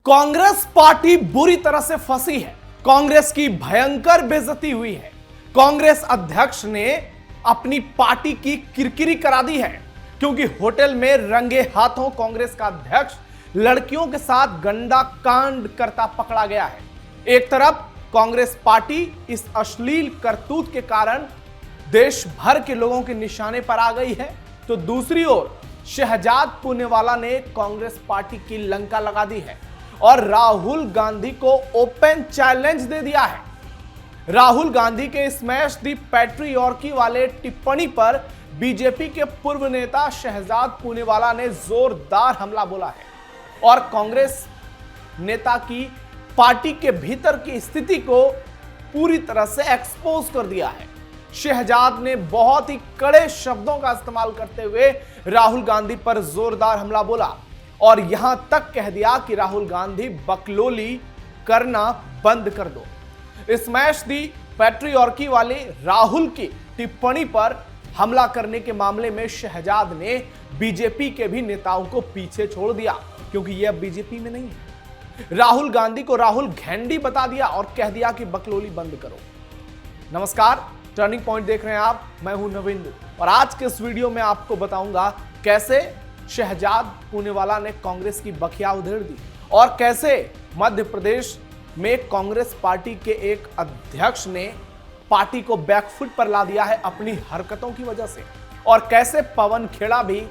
Congress party बुरी तरह से फंसी है। कांग्रेस की भयंकर बेइज्जती हुई है। कांग्रेस अध्यक्ष ने अपनी पार्टी की किरकिरी करा दी है, क्योंकि होटल में रंगे हाथों कांग्रेस का अध्यक्ष लड़कियों के साथ गंदा कांड करता पकड़ा गया है। एक तरफ कांग्रेस पार्टी इस अश्लील करतूत के कारण देश भर के लोगों के निशाने पर आ गई है, तो दूसरी ओर शहजाद पूनेवाला ने कांग्रेस पार्टी की लंका लगा दी है और राहुल गांधी को ओपन चैलेंज दे दिया है। राहुल गांधी के स्मैश दी पैट्रियॉर्की वाले टिप्पणी पर बीजेपी के पूर्व नेता शहजाद पूनेवाला ने जोरदार हमला बोला है और कांग्रेस नेता की पार्टी के भीतर की स्थिति को पूरी तरह से एक्सपोज कर दिया है। शहजाद ने बहुत ही कड़े शब्दों का इस्तेमाल करते हुए राहुल गांधी पर जोरदार हमला बोला और यहां तक कह दिया कि राहुल गांधी बकलोली करना बंद कर दो। स्मैश दी पैट्रियॉर्की वाले राहुल की टिप्पणी पर हमला करने के मामले में शहजाद ने बीजेपी के भी नेताओं को पीछे छोड़ दिया, क्योंकि यह बीजेपी में नहीं है। राहुल गांधी को राहुल घेंडी बता दिया और कह दिया कि बकलोली बंद करो। नमस्कार, टर्निंग पॉइंट देख रहे हैं आप, मैं हूं नविंदु और आज के इस वीडियो में आपको बताऊंगा कैसे शहजाद पूनेवाला ने कांग्रेस की बखिया उधेड़ दी और कैसे मध्य प्रदेश में कांग्रेस पार्टी के एक अध्यक्ष ने पार्टी को बैकफुट पर ला दिया है अपनी हरकतों की वजह से, और कैसे पवन खेड़ा भी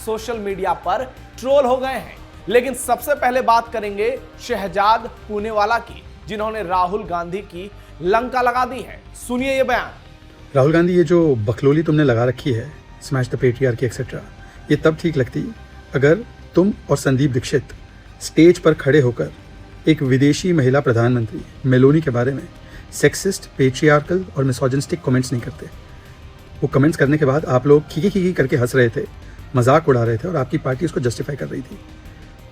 सोशल मीडिया पर ट्रोल हो गए हैं। लेकिन सबसे पहले बात करेंगे शहजाद पूनेवाला की, जिन्होंने राहुल गांधी की लंका लगा दी है। सुनिए ये बयान। राहुल गांधी, ये जो बकलोली तुमने लगा रखी है, स्मैश द पेट्रियार्की एक्सेट्रा, ये तब ठीक लगती अगर तुम और संदीप दीक्षित स्टेज पर खड़े होकर एक विदेशी महिला प्रधानमंत्री मेलोनी के बारे में सेक्सिस्ट, पेट्रियार्कल और मिसोजिनिस्टिक कमेंट्स नहीं करते। वो कमेंट्स करने के बाद आप लोग खीखी खीखी करके हंस रहे थे, मजाक उड़ा रहे थे और आपकी पार्टी उसको जस्टिफाई कर रही थी।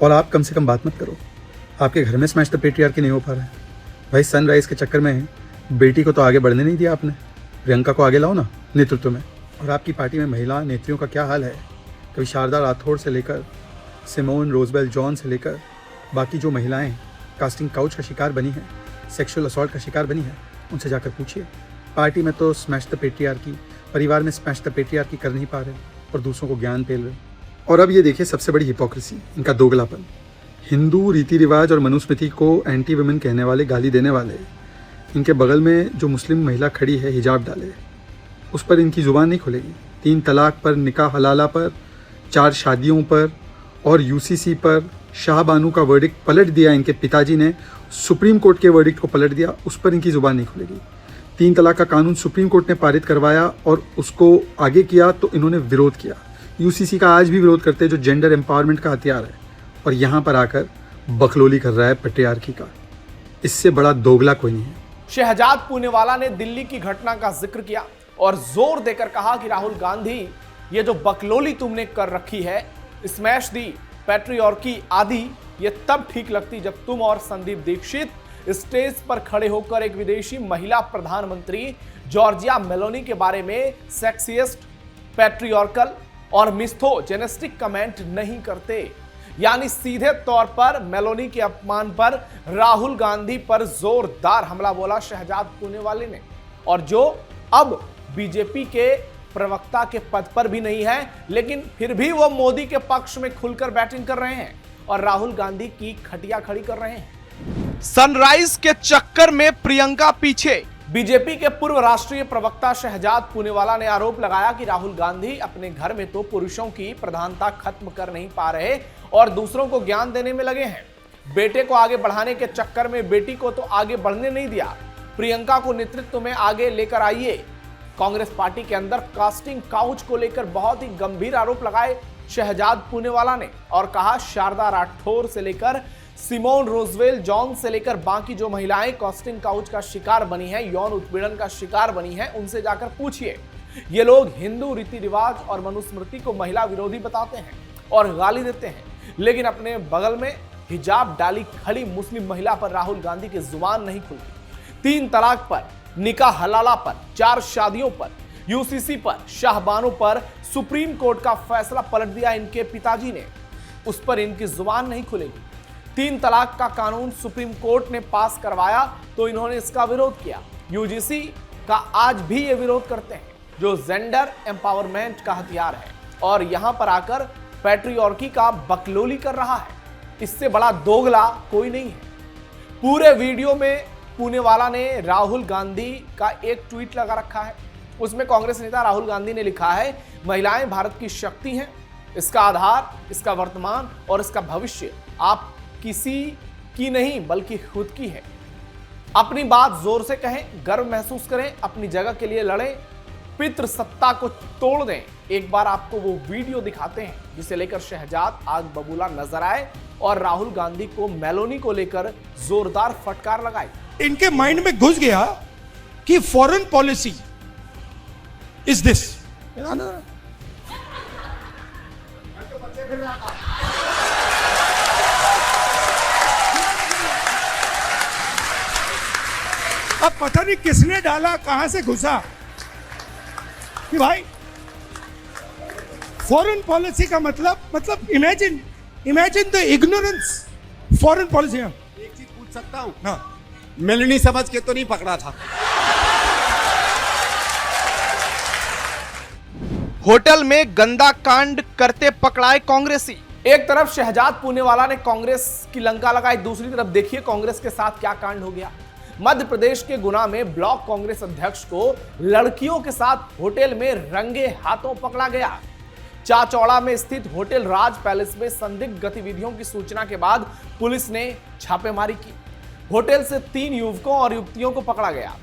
और आप कम से कम बात मत करो, आपके घर में स्मैश द पेट्रियार्की नहीं हो पा रहा है भाई। सनराइज के चक्कर में बेटी को तो आगे बढ़ने नहीं दिया आपने, प्रियंका को आगे लाओ ना नेतृत्व में। और आपकी पार्टी में महिला नेत्रियों का क्या हाल है? कभी शारदा राठौड़ से लेकर सिमोन रोजबेल जॉन से लेकर बाकी जो महिलाएं कास्टिंग काउच का शिकार बनी हैं, सेक्सुअल असॉल्ट का शिकार बनी हैं, उनसे जाकर पूछिए। पार्टी में तो स्मैश द पेट्रियार्की, परिवार में स्मैश द पेट्रियार्की कर नहीं पा रहे और दूसरों को ज्ञान पेल रहे। और अब ये देखिए सबसे बड़ी हिपोक्रेसी, इनका दोगलापन। हिंदू रीति रिवाज और मनुस्मृति को एंटी वुमेन कहने वाले, गाली देने वाले, इनके बगल में जो मुस्लिम महिला खड़ी है हिजाब डाले, उस पर इनकी जुबान नहीं खुलेगी। 3 तलाक पर, निकाह हलाला पर, 4 शादियों पर और यूसीसी पर शाहबानू का वर्डिक्ट पलट दिया इनके पिताजी ने, सुप्रीम कोर्ट के वर्डिक्ट को पलट दिया, उस पर इनकी जुबान नहीं खुलेगी। 3 तलाक का कानून सुप्रीम कोर्ट ने पारित करवाया और उसको आगे किया तो इन्होंने विरोध किया। यूसीसी का आज भी विरोध करते हैं, जो जेंडर एम्पावरमेंट का हथियार है, और यहाँ पर आकर बकलोली कर रहा है पेट्रियार्की का। इससे बड़ा दोगला कोई नहीं है। शहजाद पूनेवाला ने दिल्ली की घटना का जिक्र किया और जोर देकर कहा कि राहुल गांधी, ये जो बकलोली तुमने कर रखी है, स्मैश दी पैट्रियॉर्की आदि, ये तब ठीक लगती जब तुम और संदीप दीक्षित स्टेज पर खड़े होकर एक विदेशी महिला प्रधानमंत्री जॉर्जिया मेलोनी के बारे में सेक्सिस्ट, पैट्रियॉर्कल और मिसोजिनिस्टिक कमेंट नहीं करते। यानी सीधे तौर पर मेलोनी के अपमान पर राहुल गांधी पर जोरदार हमला बोला शहजाद पूनेवाले ने, और जो अब बीजेपी के प्रवक्ता के पद पर भी नहीं है, लेकिन फिर भी वो मोदी के पक्ष में खुलकर बैटिंग कर रहे हैं और राहुल गांधी की खटिया खड़ी कर रहे हैं। सनराइज के चक्कर में प्रियंका पीछे। बीजेपी के पूर्व राष्ट्रीय प्रवक्ता शहजाद पूनेवाला ने आरोप लगाया कि राहुल गांधी अपने घर में तो पुरुषों की प्रधानता खत्म कर नहीं पा रहे और दूसरों को ज्ञान देने में लगे हैं। बेटे को आगे बढ़ाने के चक्कर में बेटी को तो आगे बढ़ने नहीं दिया। प्रियंका को नेतृत्व में आगे लेकर आइए। कांग्रेस पार्टी के अंदर कास्टिंग काउच को लेकर बहुत ही गंभीर आरोप लगाए शहजाद पूनेवाला ने और कहा, शारदा राठौर से लेकर सिमोन रोजवेल जॉन से लेकर बाकी जो महिलाएं कास्टिंग काउच का शिकार बनी हैं, यौन उत्पीड़न का शिकार बनी हैं, उनसे जाकर पूछिए। ये लोग हिंदू रीति रिवाज और मनुस्मृति को महिला विरोधी बताते हैं और गाली देते हैं, लेकिन अपने बगल में हिजाब डाली खड़ी मुस्लिम महिला पर राहुल गांधी की जुबान नहीं खुलती। 3 तलाक पर, निकाह हलाला पर, 4 शादियों पर, यूसीसी पर, शाहबानों पर सुप्रीम कोर्ट का फैसला पलट दिया इनके पिताजी ने, उस पर इनकी जुबान नहीं खुलेगी। 3 तलाक का कानून सुप्रीम कोर्ट ने पास करवाया तो इन्होंने इसका विरोध किया। यूजीसी का आज भी ये विरोध करते हैं, जो जेंडर एम्पावरमेंट का हथियार है, और यहां पर आकर पैट्रियॉर्की का बकलोली कर रहा है। इससे बड़ा दोगला कोई नहीं है। पूरे वीडियो में पूनेवाला ने राहुल गांधी का एक ट्वीट लगा रखा है। उसमें कांग्रेस नेता राहुल गांधी ने लिखा है, महिलाएं भारत की शक्ति हैं, इसका आधार, इसका वर्तमान और इसका भविष्य आप किसी की नहीं बल्कि खुद की है। अपनी बात जोर से कहें, गर्व महसूस करें, अपनी जगह के लिए लड़ें, पितृ सत्ता को तोड़ दें। एक बार आपको वो वीडियो दिखाते हैं जिसे लेकर शहजाद आग बबूला नजर आए और राहुल गांधी को मेलोनी को लेकर जोरदार फटकार लगाई। इनके माइंड में घुस गया कि फॉरेन पॉलिसी इज दिस। अब पता नहीं किसने डाला, कहां से घुसा कि भाई फॉरेन पॉलिसी का मतलब imagine the ignorance foreign policy. एक चीज पूछ सकता हूँ? हाँ, मेलनी समझ के तो नहीं पकड़ा था? होटल में गंदा कांड करते पकड़ाए कांग्रेसी। एक तरफ शहजाद पूनेवाला ने कांग्रेस की लंका लगाई, दूसरी तरफ देखिए कांग्रेस के साथ क्या कांड हो गया। मध्य प्रदेश के गुना में ब्लॉक कांग्रेस अध्यक्ष को लड़कियों के साथ होटल में रंगे हाथों पकड़ा गया। चाचौड़ा में स्थित होटल राज पैलेस में संदिग्ध गतिविधियों की सूचना के बाद पुलिस ने छापेमारी की। होटल से 3 युवकों और युवतियों को पकड़ा गया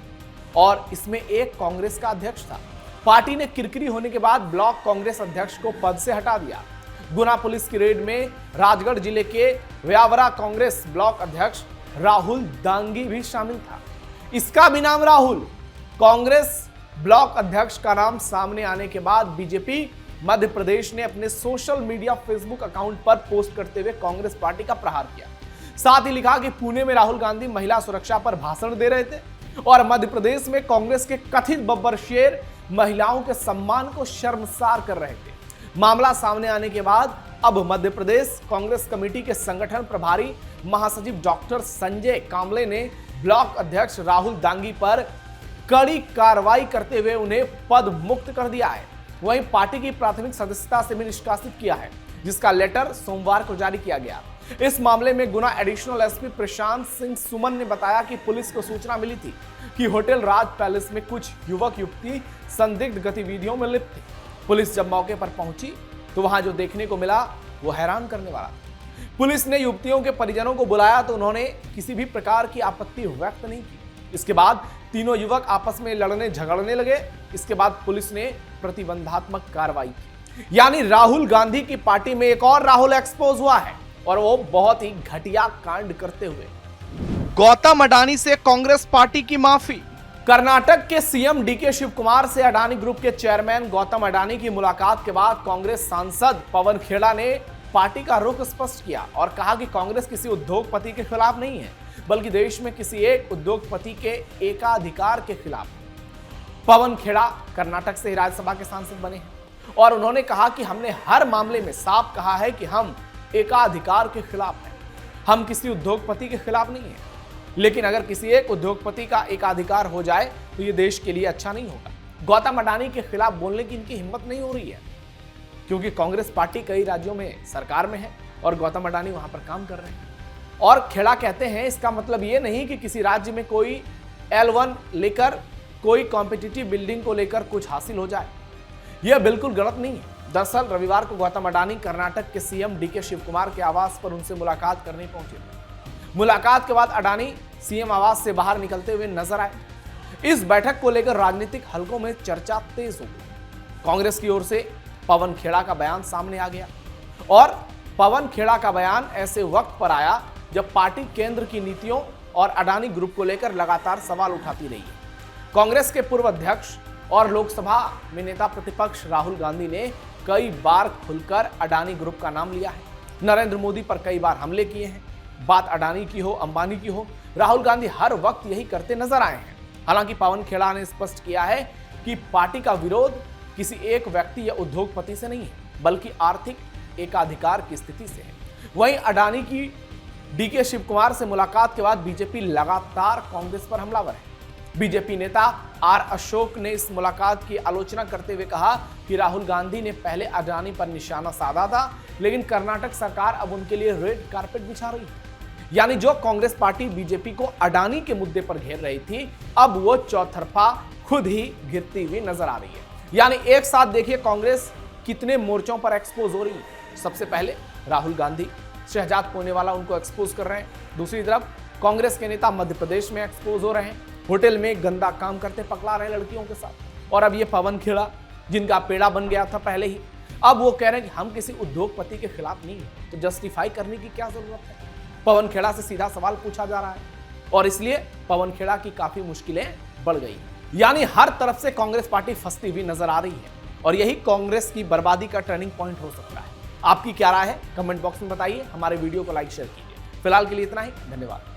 और इसमें एक कांग्रेस का अध्यक्ष था। पार्टी ने किरकिरी होने के बाद ब्लॉक कांग्रेस अध्यक्ष को पद से हटा दिया। गुना पुलिस की रेड में राजगढ़ जिले के व्यावरा कांग्रेस ब्लॉक अध्यक्ष राहुल दांगी भी शामिल था। इसका भी नाम राहुल। कांग्रेस ब्लॉक अध्यक्ष का नाम सामने आने के बाद बीजेपी मध्य प्रदेश ने अपने सोशल मीडिया फेसबुक अकाउंट पर पोस्ट करते हुए कांग्रेस पार्टी का प्रहार किया। साथ ही लिखा कि पुणे में राहुल गांधी महिला सुरक्षा पर भाषण दे रहे थे और मध्य प्रदेश में कांग्रेस के कथित बब्बर शेर महिलाओं के सम्मान को शर्मसार कर रहे थे। मामला सामने आने के बाद अब मध्य प्रदेश कांग्रेस कमेटी के संगठन प्रभारी महासचिव डॉक्टर संजय कामले ने ब्लॉक अध्यक्ष राहुल दांगी पर कड़ी कार्रवाई करते हुए उन्हें पद मुक्त कर दिया है। वहीं पार्टी की प्राथमिक सदस्यता से भी निष्कासित किया है, जिसका लेटर सोमवार को जारी किया गया। इस मामले में गुना एडिशनल एसपी प्रशांत सिंह सुमन ने बताया कि पुलिस को सूचना मिली थी कि होटल राज पैलेस में कुछ युवक युवती संदिग्ध गतिविधियों में लिप्त थे। पुलिस जब मौके पर पहुंची तो वहां जो देखने को मिला वो हैरान करने वाला था। पुलिस ने युवतियों के परिजनों को बुलाया तो उन्होंने किसी भी प्रकार की आपत्ति व्यक्त नहीं की। इसके बाद तीनों युवक आपस में लड़ने झगड़ने लगे। इसके बाद पुलिस ने प्रतिबंधात्मक कार्रवाई की। यानी राहुल गांधी की पार्टी में एक और राहुल एक्सपोज हुआ है और वो बहुत ही घटिया कांड करते हुए। गौतम अडानी से कांग्रेस पार्टी की माफी। कर्नाटक के सीएम डीके शिव कुमार से अडानी ग्रुप के चेयरमैन गौतम अडानी की मुलाकात के बाद कांग्रेस सांसद पवन खेड़ा ने पार्टी का रुख स्पष्ट किया और कहा कि कांग्रेस किसी उद्योगपति के खिलाफ नहीं है, बल्कि देश में किसी एक उद्योगपति के एकाधिकार के खिलाफ। पवन खेड़ा कर्नाटक से राज्यसभा के सांसद बने हैं और उन्होंने कहा कि हमने हर मामले में साफ कहा है कि हम एकाधिकार के खिलाफ हैं, हम किसी उद्योगपति के खिलाफ नहीं है। लेकिन अगर किसी एक उद्योगपति का एकाधिकार हो जाए तो ये देश के लिए अच्छा नहीं होगा। गौतम अडानी के खिलाफ बोलने की इनकी हिम्मत नहीं हो रही है, क्योंकि कांग्रेस पार्टी कई राज्यों में सरकार में है और गौतम अडानी वहां पर काम कर रहे हैं। और खेड़ा कहते हैं इसका मतलब ये नहीं कि किसी राज्य में कोई L1 लेकर, कोई कॉम्पिटिटिव बिल्डिंग को लेकर कुछ हासिल हो जाए। यह बिल्कुल गलत नहीं है। दरअसल रविवार को गौतम अडानी कर्नाटक के सीएम डीके शिव कुमार के आवास पर उनसे मुलाकात करने पहुंचे थे। मुलाकात के बाद अडानी सीएम आवास से बाहर निकलते हुए नजर आए। इस बैठक को लेकर राजनीतिक हलकों में चर्चा तेज हो गई। कांग्रेस की ओर से पवन खेड़ा का बयान सामने आ गया और पवन खेड़ा का बयान ऐसे वक्त पर आया जब पार्टी केंद्र की नीतियों और अडानी ग्रुप को लेकर लगातार सवाल उठाती रही है। कांग्रेस के पूर्व अध्यक्ष और लोकसभा में नेता प्रतिपक्ष राहुल गांधी ने कई बार खुलकर अडानी ग्रुप का नाम लिया है। नरेंद्र मोदी पर कई बार हमले किए हैं। बात अडानी की हो, अंबानी की हो, राहुल गांधी हर वक्त यही करते नजर आए हैं। हालांकि पवन खेड़ा ने स्पष्ट किया है कि पार्टी का विरोध किसी एक व्यक्ति या उद्योगपति से नहीं है, बल्कि आर्थिक एकाधिकार की स्थिति से है। वहीं अडानी की डीके शिव कुमार से मुलाकात के बाद बीजेपी लगातार कांग्रेस पर हमलावर है। बीजेपी नेता आर अशोक ने इस मुलाकात की आलोचना करते हुए कहा कि राहुल गांधी ने पहले अडानी पर निशाना साधा था, लेकिन कर्नाटक सरकार अब उनके लिए रेड कारपेट बिछा रही है। यानी जो कांग्रेस पार्टी बीजेपी को अडानी के मुद्दे पर घेर रही थी, अब वो चौतरफा खुद ही गिरती हुई नजर आ रही है। यानी एक साथ देखिए कांग्रेस कितने मोर्चों पर एक्सपोज हो रही है। सबसे पहले राहुल गांधी, शहजाद पूनेवाला उनको एक्सपोज कर रहे हैं। दूसरी तरफ कांग्रेस के नेता मध्य प्रदेश में एक्सपोज हो रहे हैं, होटल में गंदा काम करते पकड़ा रहे लड़कियों के साथ। और अब ये पवन खेड़ा, जिनका पेड़ा बन गया था पहले ही, अब वो कह रहे हैं कि हम किसी उद्योगपति के खिलाफ नहीं है, तो जस्टिफाई करने की क्या जरूरत है। पवन खेड़ा से सीधा सवाल पूछा जा रहा है और इसलिए पवन खेड़ा की काफी मुश्किलें बढ़ गई। यानी हर तरफ से कांग्रेस पार्टी फंसती हुई नजर आ रही है और यही कांग्रेस की बर्बादी का टर्निंग पॉइंट हो सकता है। आपकी क्या राय है कमेंट बॉक्स में बताइए। हमारे वीडियो को लाइक शेयर कीजिए। फिलहाल के लिए इतना ही, धन्यवाद।